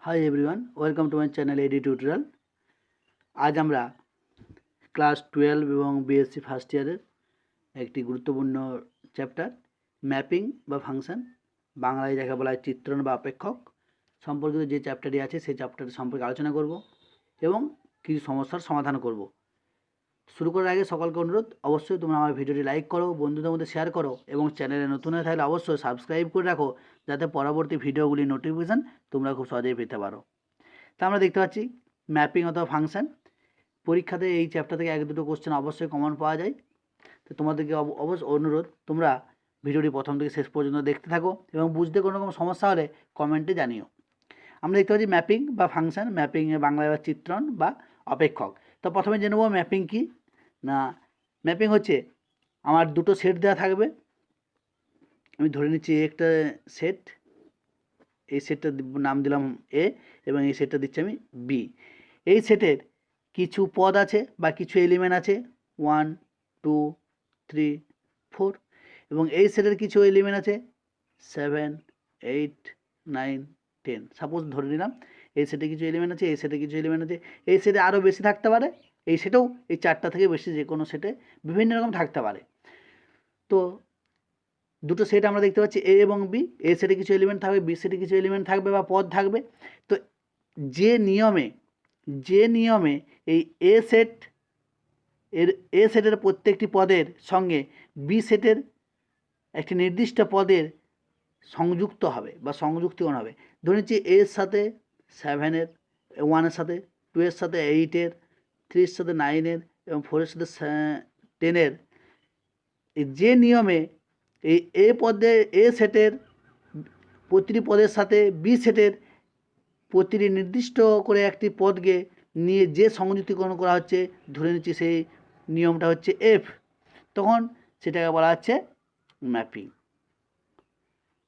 High everyone, welcome to my channel AD tutorial. আজ আমরা class 12 এবং বিএসসি ফার্স্ট ইয়ারের একটি গুরুত্বপূর্ণ চ্যাপ্টার ম্যাপিং বা ফাংশন, বাংলায় যাকে বলা হয় চিত্রণ বা অপেক্ষক সম্পর্কিত যে চ্যাপ্টারটি আছে সেই চ্যাপ্টার সম্পর্কে আলোচনা করব এবং কিছু সমস্যার সমাধান করব। শুরু করার আগে সকলকে অনুরোধ, অবশ্যই তোমরা আমার ভিডিওটি লাইক করো, বন্ধুদের মধ্যে শেয়ার করো এবং চ্যানেলে নতুন হয়ে থাকলে অবশ্যই সাবস্ক্রাইব করে রাখো, যাতে পরবর্তী ভিডিওগুলির নোটিফিকেশান তোমরা খুব সহজেই পেতে পারো। তা আমরা দেখতে পাচ্ছি ম্যাপিং অথবা ফাংশন। পরীক্ষাতে এই চ্যাপ্টার থেকে এক দুটো কোশ্চেন অবশ্যই কমন পাওয়া যায়। তো তোমাদেরকে অবশ্যই অনুরোধ, তোমরা ভিডিওটি প্রথম থেকে শেষ পর্যন্ত দেখতে থাকো এবং বুঝতে কোনো রকম সমস্যা হলে কমেন্টে জানিও। আমরা দেখতে পাচ্ছি ম্যাপিং বা ফাংশন, ম্যাপিংয়ে বাংলায় বা চিত্রণ বা অপেক্ষক। তো প্রথমে জেনে নেব ম্যাপিং কী না। ম্যাপিং হচ্ছে আমার দুটো সেট দেওয়া থাকবে, আমি ধরে নিচ্ছি একটা সেট, এই সেটটার নাম দিলাম এ এবং এই সেটটা দিচ্ছি আমি বি। এই সেটের কিছু পদ আছে বা কিছু এলিমেন্ট আছে 1, 2, 3, 4 এবং এই সেটের কিছু এলিমেন্ট আছে 7, 8, 9, 10। সাপোজ ধরে নিলাম এই সেটে কিছু এলিমেন্ট আছে, এই সেটে কিছু এলিমেন্ট আছে, এই সেটে আরও বেশি থাকতে পারে, এই সেটেও এই চারটা থেকে বেশি যে কোনো সেটে বিভিন্ন রকম থাকতে পারে। তো দুটো সেট আমরা দেখতে পাচ্ছি এ এবং বি, এ সেটে কিছু এলিমেন্ট থাকবে, বি সেটে কিছু এলিমেন্ট থাকবে বা পদ থাকবে। তো যে নিয়মে এই এ সেটের প্রত্যেকটি পদের সঙ্গে বি সেটের একটি নির্দিষ্ট পদের সংযুক্ত হবে বা সংযুক্তিকরণ হবে। ধরে নিচ্ছি এর সাথে 7-এর, 1-এর সাথে 2-এর সাথে 8-এর, 3-এর সাথে 9-এর এবং 4-এর সাথে 10-এর। যে নিয়মে এই এ সেটের প্রতিটি পদের সাথে বি সেটের প্রতিটি নির্দিষ্ট করে একটি পদকে নিয়ে যে সংযুক্তিকরণ করা হচ্ছে, ধরে নিচ্ছি সেই নিয়মটা হচ্ছে এফ, তখন সেটাকে বলা হচ্ছে ম্যাপিং।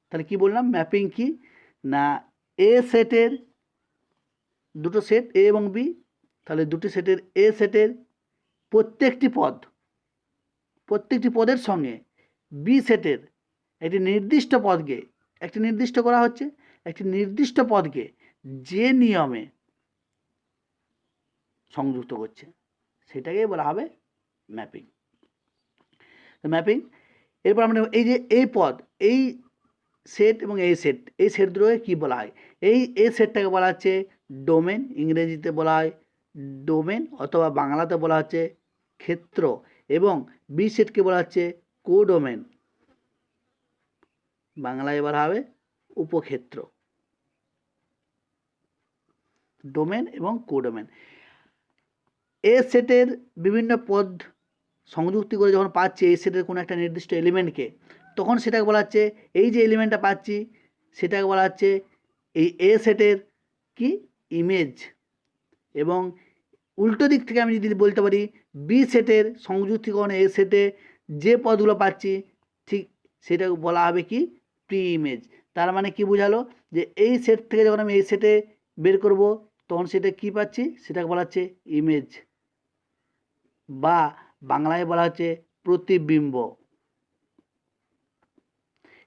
তাহলে কি বললাম, ম্যাপিং কি না, এ সেটের দুটো সেট এ এবং বি, তাহলে দুটি সেটের এ সেটের প্রত্যেকটি পদের সঙ্গে বি সেটের একটি নির্দিষ্ট পদকে, একটি নির্দিষ্ট করা হচ্ছে একটি নির্দিষ্ট পদকে যে নিয়মে সংযুক্ত করছে, সেটাকেই বলা হবে ম্যাপিং। ম্যাপিং এরপর আমরা এই যে এই পদ, এই সেট এবং এই সেট দুটোকে কী বলা হয়, এই সেটটাকে বলা হচ্ছে ডোমেন, ইংরেজিতে বলা হয় ডোমেন অথবা বাংলাতে বলা হচ্ছে ক্ষেত্র, এবং বি সেটকে বলা হচ্ছে কোডোমেন, বাংলায় বলা হবে উপক্ষেত্র। ডোমেন এবং কোডোমেন। এ সেটের বিভিন্ন পদ সংযুক্তি করে যখন পাচ্ছি এই সেটের কোনো একটা নির্দিষ্ট এলিমেন্টকে, তখন সেটাকে বলা হচ্ছে, এই যে এলিমেন্টটা পাচ্ছি সেটাকে বলা হচ্ছে এই এ সেটের কি ইমেজ। এবং উল্টো দিক থেকে আমি যদি বলতে পারি, বি সেটের সংযুক্তিকরণ এ সেটে যে পদগুলো পাচ্ছি ঠিক সেটাকে বলা হবে কি প্রি ইমেজ। তার মানে কি বোঝালো, যে এই সেট থেকে যখন আমি এই সেটে বের করব তখন সেটা কি পাচ্ছি, সেটাকে বলা হচ্ছে ইমেজ, বা বাংলায় বলা হচ্ছে প্রতিবিম্ব।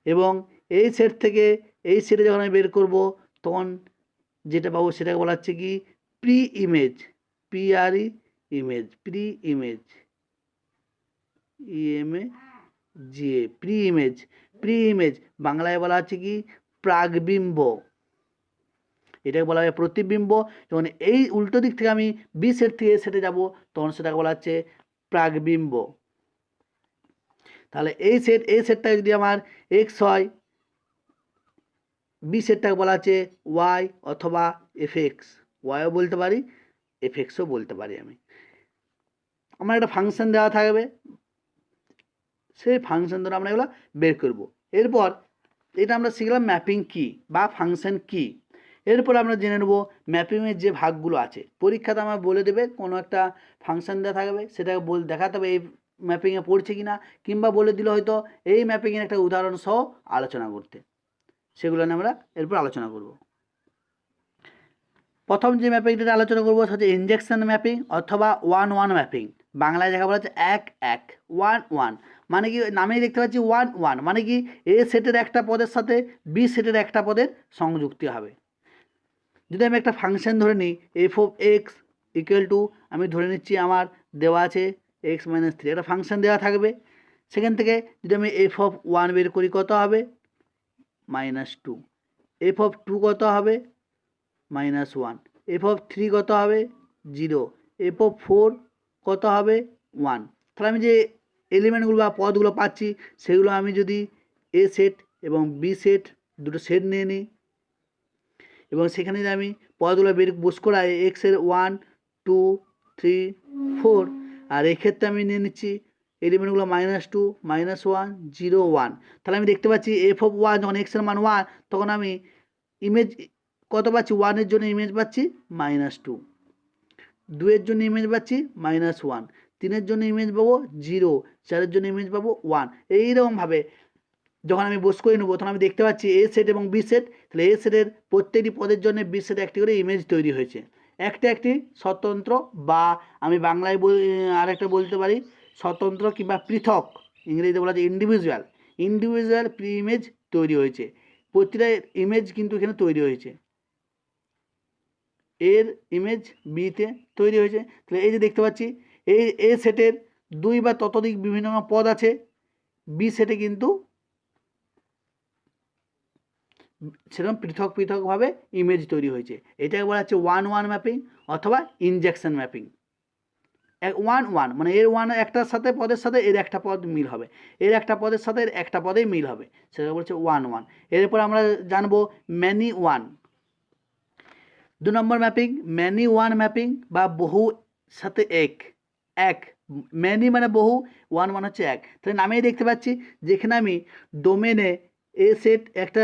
এবং এই সেট থেকে এই সেটে যখন আমি বের করব তখন যেটা পাবো সেটাকে বলা হচ্ছে কি pre image, PRE image, pre image, I M A G E, pre image বাংলায় বলা হচ্ছে কি প্রাগবিম্ব, এটাকে বলা হয় প্রতিবিম্ব। যখন এই উল্টো দিক থেকে আমি বি সেট থেকে এ সেটে যাব তখন সেটাকে বলা হচ্ছে প্রাগবিম্ব। তাহলে এই সেটটা যদি আমার এক্স হয়, বি সেটটাকে বলা হচ্ছে ওয়াই অথবা এফএক্স, ওয়াইও বলতে পারি, এফএক্সও বলতে পারি। আমার একটা ফাংশন দেওয়া থাকবে, সেই ফাংশন দ্বারা আমরা এগুলো বের করব। এরপর এটা আমরা শিখলাম ম্যাপিং কি বা ফাংশন কি। এরপর আমরা জেনে নেব ম্যাপিংয়ের যে ভাগগুলো আছে। পরীক্ষাতে আমার বলে দেবে কোনো একটা ফাংশন দেওয়া থাকবে, সেটাকে দেখাতে হবে এই ম্যাপিংয়ে পড়ছে কি না, কিংবা বলে দিল হয়তো এই ম্যাপিংয়ের একটা উদাহরণ সহ আলোচনা করতে, সেগুলো নিয়ে আমরা এরপর আলোচনা করব। প্রথম যে ম্যাপিংটা আলোচনা করবো সেটা হচ্ছে ইনজেকশন ম্যাপিং অথবা 1-1 ম্যাপিং, বাংলায় দেখা বলা হচ্ছে 1-1, 1-1 মানে কি, নামেই দেখতে পাচ্ছি 1-1 মানে কি এ সেটের একটা পদের সাথে বি সেটের একটা পদের সংযুক্তি হবে। যদি আমি একটা ফাংশন ধরে নিই F of X equal two, আমি ধরে নিচ্ছি আমার দেওয়া আছে এক্স মাইনাস থ্রি, একটা ফাংশন দেওয়া থাকবে। সেখান থেকে যদি আমি এফ অফ ওয়ান বের করি কত হবে minus two, f of two কত হবে minus one, F of three কত হবে জিরো, এফ অফ ফোর কত হবে ওয়ান। তাহলে আমি যে এলিমেন্টগুলো বা পদগুলো পাচ্ছি সেগুলো আমি যদি এ সেট এবং বি সেট দুটো সেট নিয়ে নিই এবং সেখানে যদি আমি পদগুলো বস করাই এক্সের ওয়ান টু থ্রি ফোর, আর এক্ষেত্রে আমি নিয়ে নিচ্ছি এলিমেন্টগুলো minus two minus one zero one. তাহলে আমি দেখতে পাচ্ছি এফ অফ ওয়ান যখন এক্সের মান ওয়ান তখন আমি ইমেজ কত পাচ্ছি, ওয়ানের জন্য ইমেজ পাচ্ছি মাইনাস টু, দুয়ের জন্য ইমেজ পাচ্ছি মাইনাস ওয়ান, তিনের জন্য ইমেজ পাবো জিরো, চারের জন্য ইমেজ পাবো ওয়ান। এইরকমভাবে যখন আমি বস করে নেবো তখন আমি দেখতে পাচ্ছি এ সেট এবং বি সেট, তাহলে এ সেটের প্রত্যেকটি পদের জন্য বি সেট একটি করে ইমেজ তৈরি হয়েছে, একটি স্বতন্ত্র, বা আমি বাংলায় আরেকটা বলতে পারি স্বতন্ত্র কিংবা পৃথক, ইংরেজিতে বলা যায় ইন্ডিভিজুয়াল প্রি ইমেজ তৈরি হয়েছে। প্রতিটা ইমেজ কিন্তু এখানে তৈরি হয়েছে, এর ইমেজ বিতে তৈরি হয়েছে। তাহলে এই যে দেখতে পাচ্ছি এই এ সেটের দুই বা ততোধিক বিভিন্ন পদ আছে, বি সেটে কিন্তু সেরকম পৃথকভাবে ইমেজ তৈরি হয়েছে। এটাকে বলা হচ্ছে ওয়ান ওয়ান ম্যাপিং অথবা ইনজেকশন ম্যাপিং। ওয়ান ওয়ান মানে এর ওয়ান একটার সাথে পদের সাথে এর একটা পদ মিল হবে, এর একটা পদের সাথে এর একটা পদেই মিল হবে, সেটা বলছে ওয়ান ওয়ান। এরপর আমরা জানবো ম্যানি ওয়ান। 2 নম্বর ম্যাপিং ম্যানি ওয়ান ম্যাপিং বা বহু সাথে এক ম্যানি মানে বহু, ওয়ান মানে হচ্ছে এক। তাহলে নামেই দেখতে পাচ্ছি যেখানে আমি ডোমেনে এ সেট একটা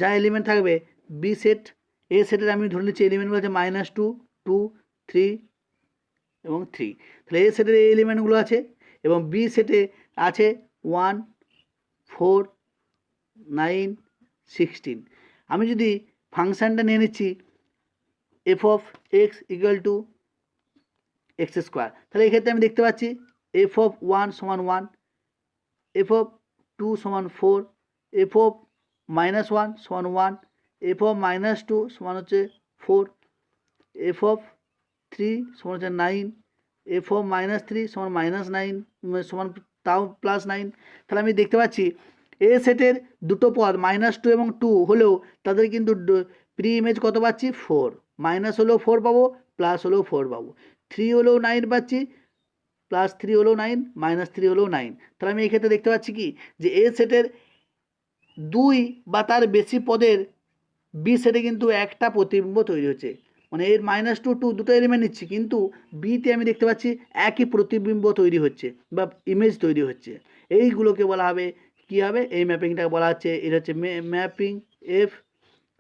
যা এলিমেন্ট থাকবে, বি সেট এ সেটের আমি ধরে নিচ্ছি এলিমেন্টগুলো হচ্ছে মাইনাস টু টু থ্রি এবং থ্রি। তাহলে এ সেটের এই এলিমেন্টগুলো আছে এবং বি সেটে আছে ওয়ান ফোর নাইন সিক্সটিন। আমি যদি ফাংশানটা নিয়ে নিচ্ছি F of X equal to X square, তাহলে এক্ষেত্রে আমি দেখতে পাচ্ছি এফ অফ ওয়ান সমান ওয়ান, এফ অফ টু সমান four, F of minus one সমান one, F of minus two সমান হচ্ছে ফোর, এফ অফ থ্রি সমান হচ্ছে nine, F of minus three সমান মাইনাস নাইন সমান তাও প্লাস নাইন। তাহলে আমি দেখতে পাচ্ছি এ সেটের দুটো পদ মাইনাস টু এবং টু হলেও তাদের কিন্তু প্রি ইমেজ কত পাচ্ছি ফোর, মাইনাস হলেও ফোর পাবো প্লাস হলেও ফোর পাবো, থ্রি হলেও নাইন পাচ্ছি প্লাস থ্রি হলেও নাইন মাইনাস থ্রি হলেও নাইন। তাহলে আমি এক্ষেত্রে দেখতে পাচ্ছি কি যে এ সেটের দুই বা তার বেশি পদের বি সেটে কিন্তু একটা প্রতিবিম্ব তৈরি হচ্ছে, মানে এর মাইনাস টু টু দুটো এলিমেন্ট নিচ্ছি কিন্তু বিতে আমি দেখতে পাচ্ছি একই প্রতিবিম্ব তৈরি হচ্ছে বা ইমেজ তৈরি হচ্ছে। এইগুলোকে বলা হবে কী হবে, এই ম্যাপিংটাকে বলা হচ্ছে, এটা হচ্ছে ম্যাপিং এফ।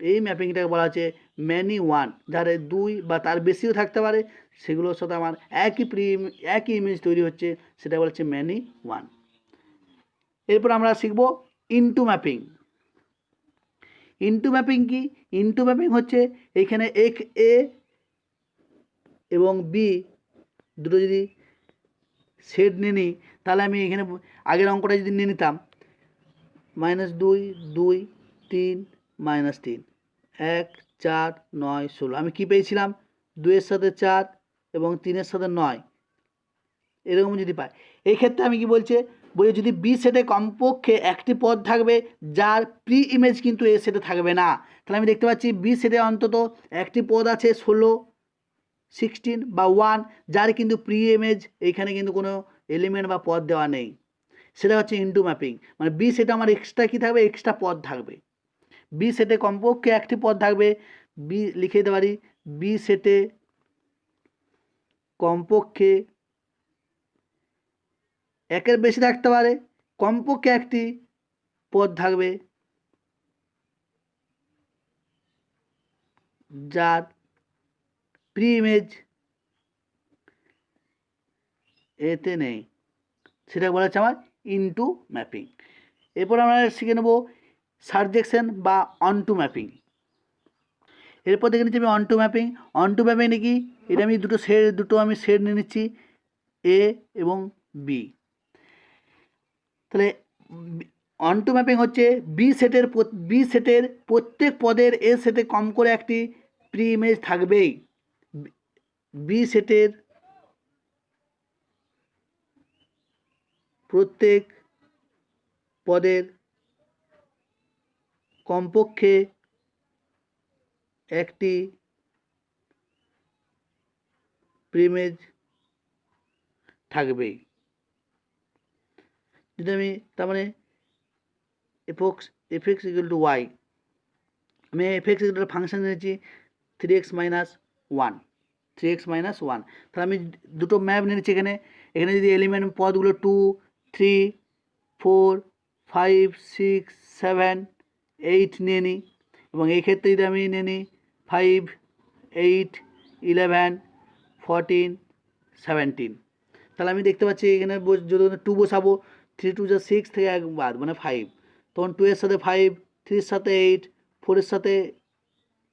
এই ম্যাপিংটাকে বলা হচ্ছে ম্যানি ওয়ান, যার দুই বা তার বেশিও থাকতে পারে, সেগুলোর সাথে আমার একই ইমেজ তৈরি হচ্ছে, সেটা বলা হচ্ছে ম্যানি ওয়ান। এরপর আমরা শিখব ইনটু ম্যাপিং। ইনটু ম্যাপিং কি? ইনটু ম্যাপিং হচ্ছে এইখানে এক এ এবং বি দুটো যদি সেট নিয়ে নিই, তাহলে আমি এখানে আগের অঙ্কটা যদি নিয়ে নিতাম মাইনাস দুই দুই তিন মাইনাস তিন এক চার নয় ষোলো, আমি কি পেয়েছিলাম দুইয়ের সাথে চার এবং তিনের সাথে নয়, এরকম যদি পাই। এই ক্ষেত্রে আমি কি বলছে যদি বি সেটে কমপক্ষে একটি পদ থাকবে যার প্রি ইমেজ কিন্তু এ সেটে থাকবে না। তাহলে আমি দেখতে পাচ্ছি বি সেটে অন্তত একটি পদ আছে 16 16 বা 1 যার কিন্তু প্রি ইমেজ এইখানে কিন্তু কোনো এলিমেন্ট বা পদ দেওয়া নেই, সেটা হচ্ছে ইনটু ম্যাপিং। মানে বি সেটে আমার এক্সট্রা কী থাকবে, এক্সট্রা পদ থাকবে, বি সেটে কমপক্ষে একটি পদ থাকবে, বি লিখে দিতে পারি বি সেটে কমপক্ষে একের বেশি থাকতে পারে, কমপক্ষে একটি পদ থাকবে যার প্রি ইমেজ এতে নেই, সেটা বলা হচ্ছে আমার ইনটু ম্যাপিং। এরপর আমরা শিখে নেব সারজেকশন বা অনটু ম্যাপিং। এরপর দেখে নিচ্ছি আমি অনটু ম্যাপিং। অনটু ম্যাপিং নাকি এটা আমি দুটো আমি সেট নিয়ে নিচ্ছি এ এবং বি। তাহলে অনটু ম্যাপিং হচ্ছে বি সেটের প্রত্যেক পদের এ সেটে কম করে একটি প্রি ইমেজ থাকবেই। বি সেটের প্রত্যেক পদের কমপক্ষে একটি প্রি ইমেজ থাকবেই। যদি আমি তার মানে F X equal to Y, আমি F X equal to function নিয়েছি 3x - 1, 3x - 1, তাহলে আমি দুটো ম্যাপ নিয়েছি এখানে। এখানে যদি এলিমেন্ট পদগুলো 2, 3, 4, 5, 6, 7, 8 নিয়ে নিই, এবং এই ক্ষেত্রে যদি আমি নিয়ে নিই 5, 8, 11, 14, 17, তাহলে আমি দেখতে পাচ্ছি এখানে যদি 2 বসাবো, 3 2 যা 6 থেকে 1 বাদ মানে 5, তখন 2 এর সাথে 5, 3 এর সাথে 8, 4 এর সাথে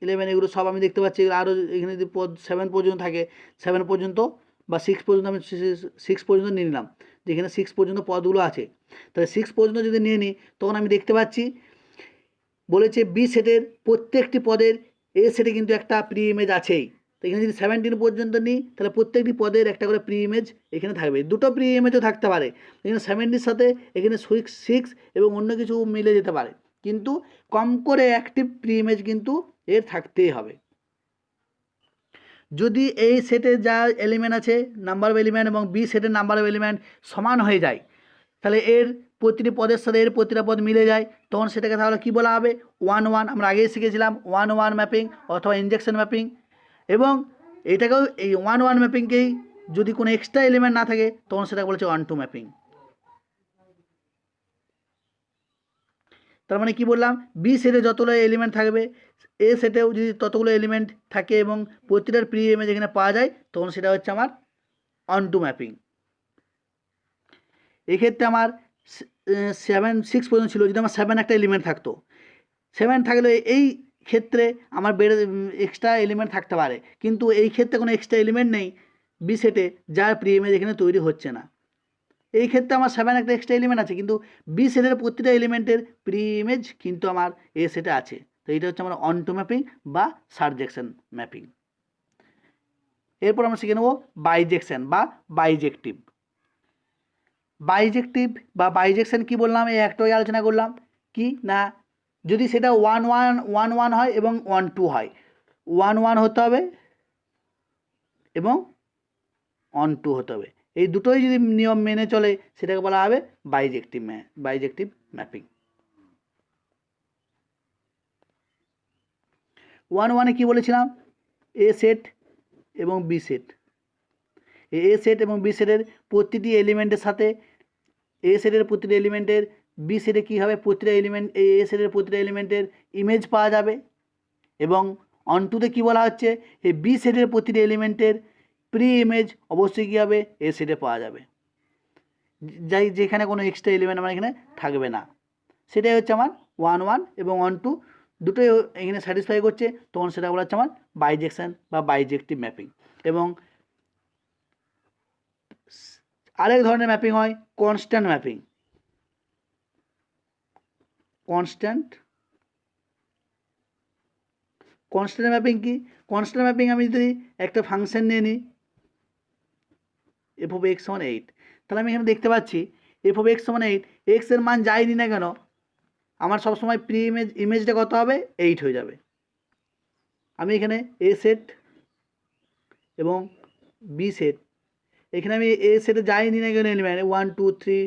11, এগুলো সব আমি দেখতে পাচ্ছি। আরও এখানে যদি পদ 7 পর্যন্ত থাকে, 7 পর্যন্ত বা 6 পর্যন্ত আমি 6 পর্যন্ত নিয়ে নিলাম, যেখানে 6 পর্যন্ত পদগুলো আছে। তাহলে 6 পর্যন্ত যদি নিয়ে নিই, তখন আমি দেখতে পাচ্ছি বলেছে বি সেটের প্রত্যেকটি পদের এ সেটে কিন্তু একটা প্রি ইমেজ আছেই। তো এখানে যদি 17 পর্যন্ত নিই, তাহলে প্রত্যেকটি পদের একটা করে প্রি ইমেজ এখানে থাকবে। দুটো প্রি ইমেজও থাকতে পারে, এখানে 70-র সাথে এখানে 6 এবং অন্য কিছু মিলে যেতে পারে, কিন্তু কম করে একটি প্রি ইমেজ কিন্তু এর থাকতেই হবে। যদি এই সেটে যা এলিমেন্ট আছে নাম্বার অফ এলিমেন্ট এবং বি সেটের নাম্বার অফ এলিমেন্ট সমান হয়ে যায়, তাহলে এর প্রতিটি পদের সাথে এর প্রতিটা পদ মিলে যায়, তখন সেটাকে তাহলে কী বলা হবে? 1-1। আমরা আগেই শিখেছিলাম 1-1 ম্যাপিং অথবা ইনজেকশন ম্যাপিং। এবং এইটাকেও এই 1-1 ম্যাপিংকেই যদি কোনো এক্সট্রা এলিমেন্ট না থাকে, তখন সেটাকে বলেছে 1-2 ম্যাপিং। তার মানে কি বললাম? বি সেটে যতগুলো এলিমেন্ট থাকবে, এ সেটেও যদি ততগুলো এলিমেন্ট থাকে এবং প্রতিটার প্রি ইমেজ এখানে পাওয়া যায়, তখন সেটা হচ্ছে আমার 1-2 ম্যাপিং। এক্ষেত্রে আমার 6 পর্যন্ত ছিল, যদি আমার 7 একটা এলিমেন্ট থাকতো, 7 থাকলে এই ক্ষেত্রে আমার এক্সট্রা এলিমেন্ট থাকতে পারে, কিন্তু এই ক্ষেত্রে কোনো এক্সট্রা এলিমেন্ট নেই বি সেটে, যার প্রি ইমেজ এখানে তৈরি হচ্ছে না। এই ক্ষেত্রে আমার 7 একটা এক্সট্রা এলিমেন্ট আছে, কিন্তু বি সেটের প্রতিটা এলিমেন্টের প্রি ইমেজ কিন্তু আমার এ সেটে আছে। তো এটা হচ্ছে আমার অন টু ম্যাপিং বা সারজেকশন ম্যাপিং। এরপর আমরা শিখে নেব বাইজেকশন বা বাইজেক্টিভ। বাইজেক্টিভ বা বাইজেকশন কি বললাম? এই একটাই আলোচনা করলাম কি না, যদি সেটা 1-1 হয় এবং 1-2 হয়, 1-1 হতে হবে এবং 1-2 হতে হবে, এই দুটোই যদি নিয়ম মেনে চলে, সেটাকে বলা হবে বাইজেক্টিভ ম্যাপিং। 1-1-এ কী বলেছিলাম? এ সেট এবং বি সেট, এ সেট এবং বি সেটের প্রতিটি এলিমেন্টের সাথে এ সেটের প্রতিটি এলিমেন্টের বি সেটে কী হবে? প্রতিটা এলিমেন্ট এ সেটের প্রতিটা এলিমেন্টের ইমেজ পাওয়া যাবে। এবং অন-টুতে কী বলা হচ্ছে? এই বি সেটের প্রতিটি এলিমেন্টের প্রি ইমেজ অবশ্যই কী হবে? এ সেটে পাওয়া যাবে, যেখানে কোনো এক্সট্রা এলিমেন্ট আমার এখানে থাকবে না। সেটাই হচ্ছে আমার 1-1 এবং 1-2 দুটোই এখানে স্যাটিসফাই করছে, তখন সেটা বলা হচ্ছে আমার বাইজেকশন বা বাইজেক্টিভ ম্যাপিং। এবং আরেক ধরনের ম্যাপিং হয় কনস্ট্যান্ট ম্যাপিং। কনস্ট্যান্ট ম্যাপিং কি? কনস্ট্যান্ট ম্যাপিং আমি যদি একটা ফাংশন নিয়ে নিই f(x) = 8, তাহলে আমি এখানে দেখতে পাচ্ছি f(x) = 8, x এর মান যাই নি না কেন, আমার সবসময় প্রি ইমেজটা কত হবে? 8 হয়ে যাবে। আমি এখানে এ সেট এবং বি সেট, এখানে আমি এ সেটে যাই নি না কেন এলিমেন্ট 1 2 3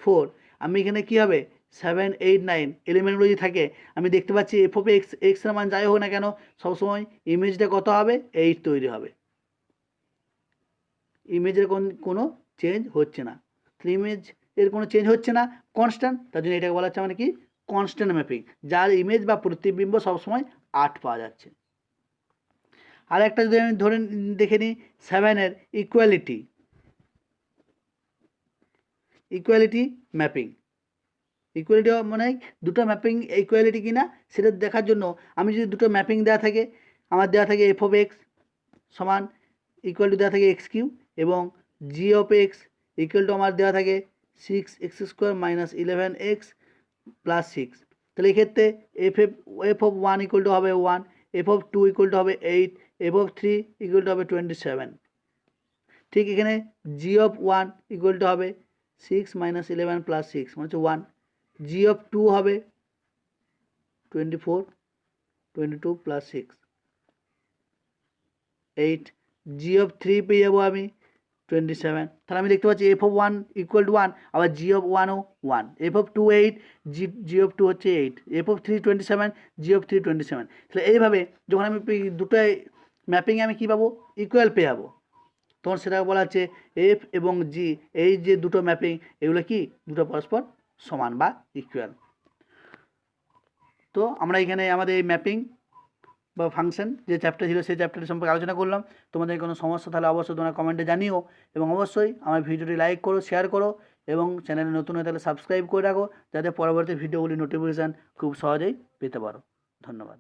4, আমি এখানে কী হবে? 7 8 9 এলিমেন্টগুলো যদি থাকে, আমি দেখতে পাচ্ছি f(x) এর মান যাই হোক না কেন, সবসময় ইমেজটা কত হবে? 8 তৈরি হবে। ইমেজের কোনো চেঞ্জ হচ্ছে না, ইমেজ এর কোনো চেঞ্জ হচ্ছে না, কনস্ট্যান্ট, তার জন্য এটাকে বলা হচ্ছে মানে কি? কনস্ট্যান্ট ম্যাপিং, যার ইমেজ বা প্রতিবিম্ব সবসময় 8 পাওয়া যাচ্ছে। আর একটা যদি আমি ধরে দেখে নিই 7-এর ইকুয়ালিটি ম্যাপিং। ইকুয়ালিটি মানে দুটো ম্যাপিং ইকুয়ালিটি কিনা সেটা দেখার জন্য আমি যদি দুটো ম্যাপিং দেওয়া থাকে, আমার দেওয়া থাকে f(x) সমান ইকুয়াল টু দেওয়া থাকে x³ এবং g(x) ইকুয়াল টু আমার দেওয়া থাকে 6x² - 11x + 6, তাহলে এক্ষেত্রে f(1) ইকুয়াল টু হবে 1 এফ অফ 2 ইকুয়াল টু হবে 8, এফ অফ 3 ইকুয়াল টু হবে 27। ঠিক এখানে জি অফ 1 ইকুয়াল টু হবে 6 - 11 + 6 মানে হচ্ছে 1। জি অফ 2 হবে 24, 22 + 6 8। জি অফ 3 পেয়ে যাবো আমি 27। তাহলে আমি দেখতে পাচ্ছি এফ অফ 1 ইকুয়াল টু 1, আবার জি অফ 1ও 1। এফ অফ 2 8, জি অফ 2 হচ্ছে 8। F of 3 27, G of 3 27। তাহলে এইভাবে যখন আমি দুটোই ম্যাপিংয়ে আমি কী পাবো, ইকুয়াল পেয়ে যাবো, তখন সেটাকে বলা হচ্ছে এফ এবং জি, এই যে দুটো ম্যাপিং এগুলো কি দুটো পরস্পর সমান বা ইকুয়াল। তো আমরা এখানে আমাদের এই ম্যাপিং বা ফাংশন যে চ্যাপ্টার ছিল সেই চ্যাপ্টারের সম্পর্কে আলোচনা করলাম। তোমাদের কোনো সমস্যা তাহলে অবশ্যই তোমরা কমেন্টে জানিও, এবং অবশ্যই আমার ভিডিওটি লাইক করো, শেয়ার করো, এবং চ্যানেলে নতুন হয়ে তাহলে সাবস্ক্রাইব করে রাখো, যাতে পরবর্তী ভিডিওগুলি নোটিফিকেশান খুব সহজেই পেতে পারো। ধন্যবাদ।